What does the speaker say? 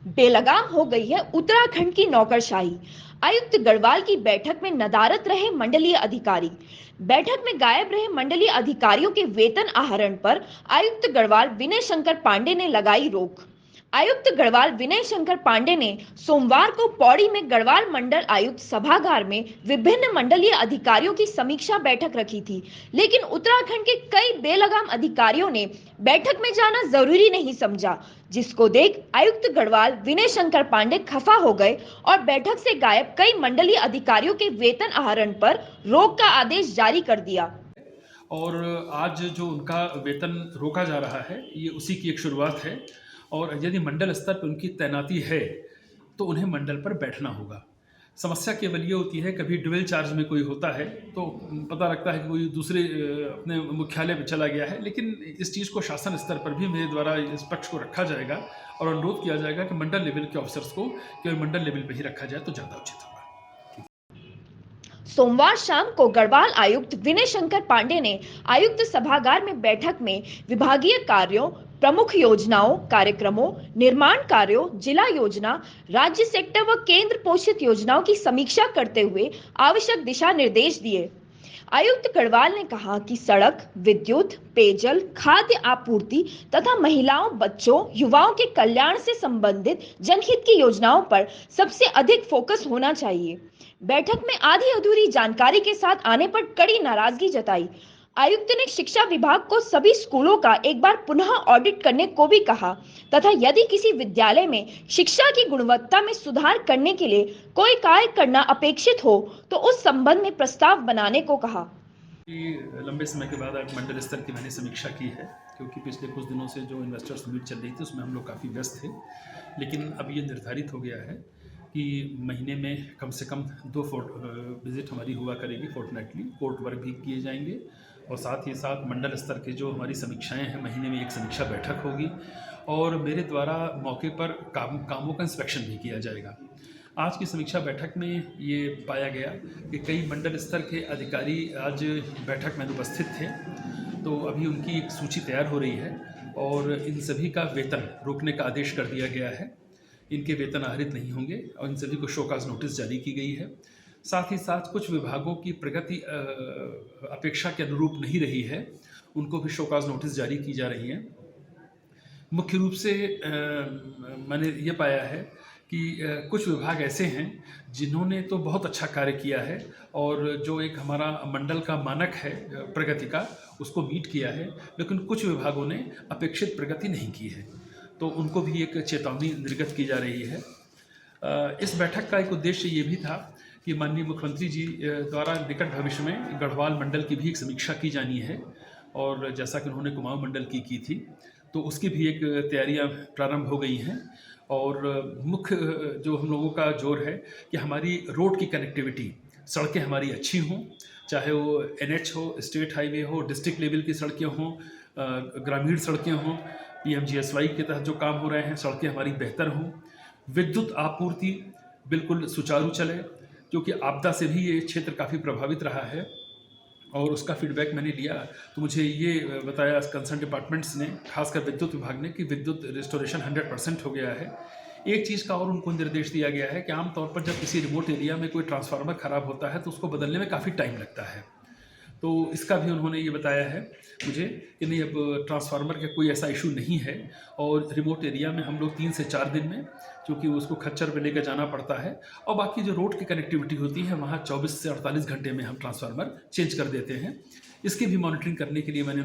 बेलगाम हो गई है उत्तराखंड की नौकरशाही। आयुक्त गढ़वाल की बैठक में नदारत रहे मंडलीय अधिकारी। बैठक में गायब रहे मंडलीय अधिकारियों के वेतन आहरण पर आयुक्त गढ़वाल विनय शंकर पांडे ने लगाई रोक। आयुक्त गढ़वाल विनय शंकर पांडे ने सोमवार को पौड़ी में गढ़वाल मंडल आयुक्त सभागार में विभिन्न मंडलीय अधिकारियों की समीक्षा बैठक रखी थी, लेकिन उत्तराखंड के कई बेलगाम अधिकारियों ने बैठक में जाना जरूरी नहीं समझा, जिसको देख आयुक्त गढ़वाल विनय शंकर पांडे खफा हो गए और बैठक से गायब कई मंडलीय अधिकारियों के वेतन आहरण पर रोक का आदेश जारी कर दिया। और आज जो उनका वेतन रोका जा रहा है, ये उसी की एक शुरुआत है। और यदि मंडल स्तर पर उनकी तैनाती है तो उन्हें मंडल पर बैठना होगा। समस्या केवल ये होती है, कभी ड्यूअल चार्ज में कोई होता है तो पता लगता है कि कोई दूसरे अपने मुख्यालय पर चला गया है, लेकिन इस चीज़ को शासन स्तर पर भी मेरे द्वारा इस पक्ष को रखा जाएगा और अनुरोध किया जाएगा कि मंडल लेवल के ऑफिसर्स को केवल मंडल लेवल पर ही रखा जाए तो ज़्यादा उचित होगा। सोमवार शाम को गढ़वाल आयुक्त विनय शंकर पांडे ने आयुक्त सभागार में बैठक में विभागीय कार्यों, प्रमुख योजनाओं, कार्यक्रमों, निर्माण कार्यों, जिला योजना, राज्य सेक्टर व केंद्र पोषित योजनाओं की समीक्षा करते हुए आवश्यक दिशा निर्देश दिए। आयुक्त गढ़वाल ने कहा कि सड़क, विद्युत, पेयजल, खाद्य आपूर्ति तथा महिलाओं, बच्चों, युवाओं के कल्याण से संबंधित जनहित की योजनाओं पर सबसे अधिक फोकस होना चाहिए। बैठक में आधी अधूरी जानकारी के साथ आने पर कड़ी नाराजगी जताई। आयुक्त ने शिक्षा विभाग को सभी स्कूलों का एक बार पुनः ऑडिट करने को भी कहा तथा यदि किसी विद्यालय में शिक्षा की गुणवत्ता में सुधार करने के लिए कोई कार्य करना अपेक्षित हो तो उस संबंध में प्रस्ताव बनाने को कहा। लंबे समय के बाद आज मंडल स्तर की मैंने समीक्षा की है, क्योंकि पिछले कुछ दिनों से जो इन्वेस्टर्स मीट चल रही थी उसमें हम लोग काफ़ी व्यस्त थे, लेकिन अब ये निर्धारित हो गया है कि महीने में कम से कम 2 विजिट हमारी हुआ करेगी फोर्टनाइटली। कोर्ट वर्क भी किए जाएंगे और साथ ही साथ मंडल स्तर के जो हमारी समीक्षाएं हैं, महीने में एक समीक्षा बैठक होगी और मेरे द्वारा मौके पर कामों का इंस्पेक्शन भी किया जाएगा। आज की समीक्षा बैठक में ये पाया गया कि कई मंडल स्तर के अधिकारी आज बैठक में उपस्थित थे, तो अभी उनकी एक सूची तैयार हो रही है और इन सभी का वेतन रोकने का आदेश कर दिया गया है। इनके वेतन आहरित नहीं होंगे और इन सभी को शोकाज नोटिस जारी की गई है। साथ ही साथ कुछ विभागों की प्रगति अपेक्षा के अनुरूप नहीं रही है, उनको भी शोकाज नोटिस जारी की जा रही है। मुख्य रूप से मैंने ये पाया है कि कुछ विभाग ऐसे हैं जिन्होंने तो बहुत अच्छा कार्य किया है और जो एक हमारा मंडल का मानक है प्रगति का, उसको मीट किया है, लेकिन कुछ विभागों ने अपेक्षित प्रगति नहीं की है, तो उनको भी एक चेतावनी निर्गत की जा रही है। इस बैठक का एक उद्देश्य ये भी था कि माननीय मुख्यमंत्री जी द्वारा निकट भविष्य में गढ़वाल मंडल की भी एक समीक्षा की जानी है और जैसा कि उन्होंने कुमाऊं मंडल की थी, तो उसकी भी एक तैयारियां प्रारंभ हो गई हैं। और मुख्य जो हम लोगों का जोर है कि हमारी रोड की कनेक्टिविटी, सड़कें हमारी अच्छी हों, चाहे वो NH हो, स्टेट हाईवे हो, डिस्ट्रिक्ट लेवल की सड़कें हों, ग्रामीण सड़कें हों, PMGSY के तहत जो काम हो रहे हैं सड़कें हमारी बेहतर हों, विद्युत आपूर्ति बिल्कुल सुचारू चले, क्योंकि आपदा से भी ये क्षेत्र काफ़ी प्रभावित रहा है और उसका फीडबैक मैंने लिया तो मुझे ये बताया कंसर्न डिपार्टमेंट्स ने, खासकर विद्युत विभाग ने, कि विद्युत रिस्टोरेशन 100% हो गया है। एक चीज़ का और उनको निर्देश दिया गया है कि आमतौर पर जब किसी रिमोट एरिया में कोई ट्रांसफार्मर ख़राब होता है तो उसको बदलने में काफ़ी टाइम लगता है, तो इसका भी उन्होंने ये बताया है मुझे कि नहीं, अब ट्रांसफार्मर का कोई ऐसा इशू नहीं है और रिमोट एरिया में हम लोग 3 से 4 दिन में, क्योंकि उसको खच्चर पे लेकर जाना पड़ता है, और बाकी जो रोड की कनेक्टिविटी होती है वहाँ 24 से 48 घंटे में हम ट्रांसफार्मर चेंज कर देते हैं। इसकी भी मॉनिटरिंग करने के लिए मैंने